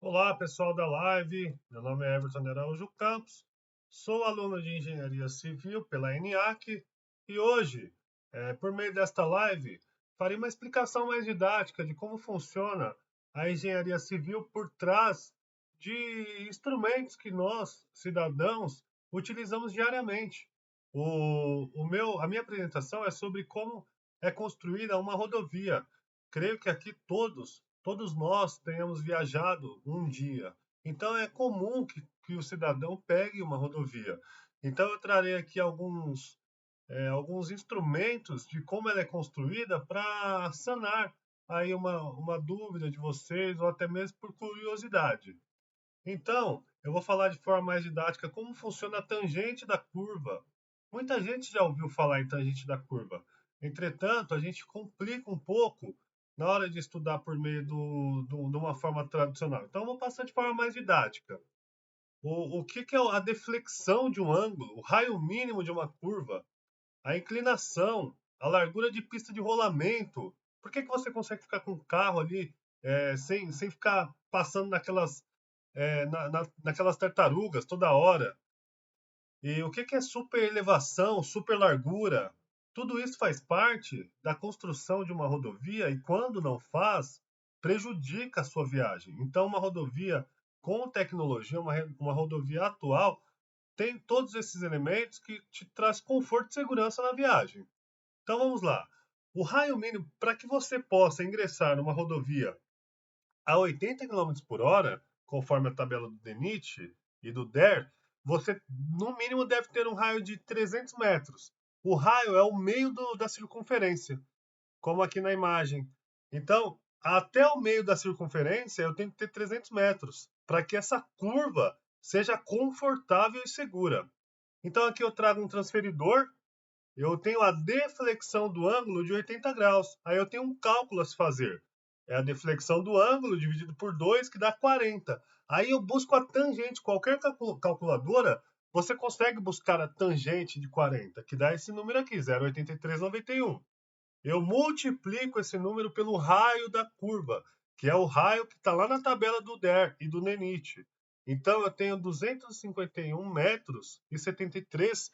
Olá, pessoal da live. Meu nome é Everton Araújo Campos. Sou aluno de Engenharia Civil pela ENIAC e hoje, por meio desta live, farei uma explicação mais didática de como funciona a engenharia civil por trás de instrumentos que nós, cidadãos, utilizamos diariamente. A minha apresentação é sobre como é construída uma rodovia. Creio que aqui todos nós tenhamos viajado um dia. Então é comum que o cidadão pegue uma rodovia. Então eu trarei aqui alguns instrumentos de como ela é construída para sanar aí uma dúvida de vocês ou até mesmo por curiosidade. Então, eu vou falar de forma mais didática como funciona a tangente da curva. Muita gente já ouviu falar em tangente da curva. Entretanto, a gente complica um pouco na hora de estudar por meio de uma forma tradicional. Então, eu vou passar de forma mais didática. O que é a deflexão de um ângulo, o raio mínimo de uma curva, a inclinação, a largura de pista de rolamento. Por que você consegue ficar com o carro ali sem ficar passando naquelas tartarugas toda hora? E o que é super elevação, super largura? Tudo isso faz parte da construção de uma rodovia e, quando não faz, prejudica a sua viagem. Então, uma rodovia com tecnologia, uma rodovia atual, tem todos esses elementos que te traz conforto e segurança na viagem. Então vamos lá. O raio mínimo para que você possa ingressar numa rodovia a 80 quilômetros por hora, conforme a tabela do DENIT e do DER, você no mínimo deve ter um raio de 300 metros. O raio é o meio da circunferência, como aqui na imagem. Então, até o meio da circunferência eu tenho que ter 300 metros, para que essa curva seja confortável e segura. Então aqui eu trago um transferidor, eu tenho a deflexão do ângulo de 80 graus. Aí eu tenho um cálculo a se fazer. É a deflexão do ângulo dividido por 2, que dá 40. Aí eu busco a tangente. Qualquer calculadora, você consegue buscar a tangente de 40, que dá esse número aqui, 0,8391. Eu multiplico esse número pelo raio da curva, que é o raio que está lá na tabela do DER e do NENIT. Então eu tenho 251 metros e 73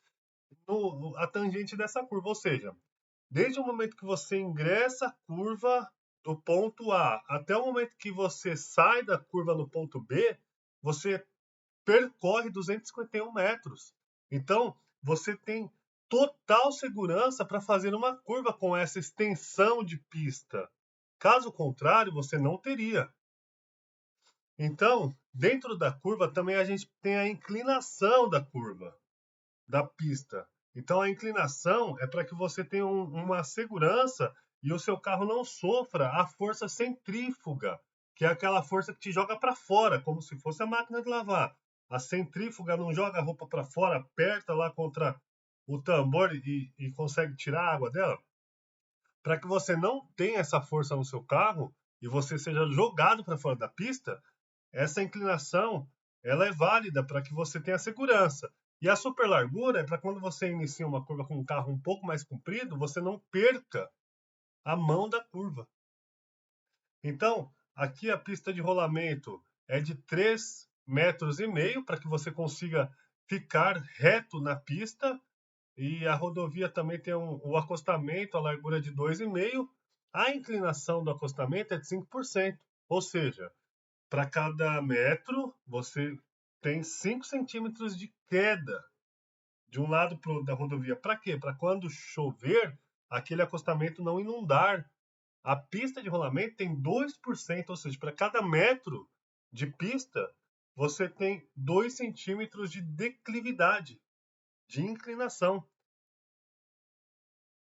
a tangente dessa curva. Ou seja, desde o momento que você ingressa a curva do ponto A até o momento que você sai da curva no ponto B, você percorre 251 metros. Então, você tem total segurança para fazer uma curva com essa extensão de pista. Caso contrário, você não teria. Então, dentro da curva também a gente tem a inclinação da curva, da pista. Então a inclinação é para que você tenha uma segurança e o seu carro não sofra a força centrífuga, que é aquela força que te joga para fora, como se fosse a máquina de lavar. A centrífuga não joga a roupa para fora, aperta lá contra o tambor e consegue tirar a água dela. Para que você não tenha essa força no seu carro e você seja jogado para fora da pista, essa inclinação ela é válida para que você tenha segurança. E a superlargura é para quando você inicia uma curva com um carro um pouco mais comprido, você não perca a mão da curva. Então, aqui a pista de rolamento é de 3,5 metros para que você consiga ficar reto na pista. E a rodovia também tem o acostamento, a largura de 2,5. A inclinação do acostamento é de 5%. Ou seja, para cada metro, você tem 5 centímetros de queda de um lado da rodovia. Para quê? Para quando chover, aquele acostamento não inundar. A pista de rolamento tem 2%, ou seja, para cada metro de pista, você tem 2 centímetros de declividade, de inclinação.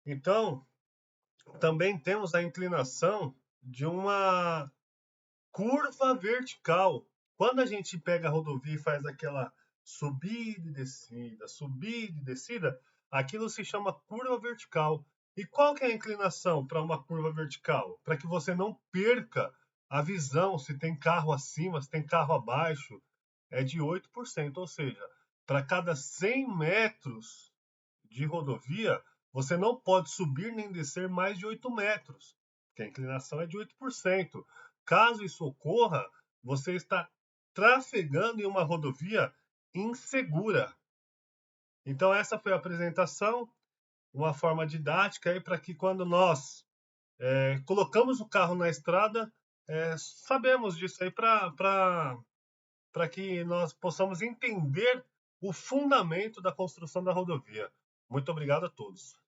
Então, também temos a inclinação de uma curva vertical. Quando a gente pega a rodovia e faz aquela subida e descida, aquilo se chama curva vertical. E qual que é a inclinação para uma curva vertical? Para que você não perca a visão se tem carro acima, se tem carro abaixo, é de 8%. Ou seja, para cada 100 metros de rodovia, você não pode subir nem descer mais de 8 metros, porque a inclinação é de 8%. Caso isso ocorra, você está trafegando em uma rodovia insegura. Então essa foi a apresentação, uma forma didática aí para que quando nós colocamos o carro na estrada, sabemos disso aí para que nós possamos entender o fundamento da construção da rodovia. Muito obrigado a todos.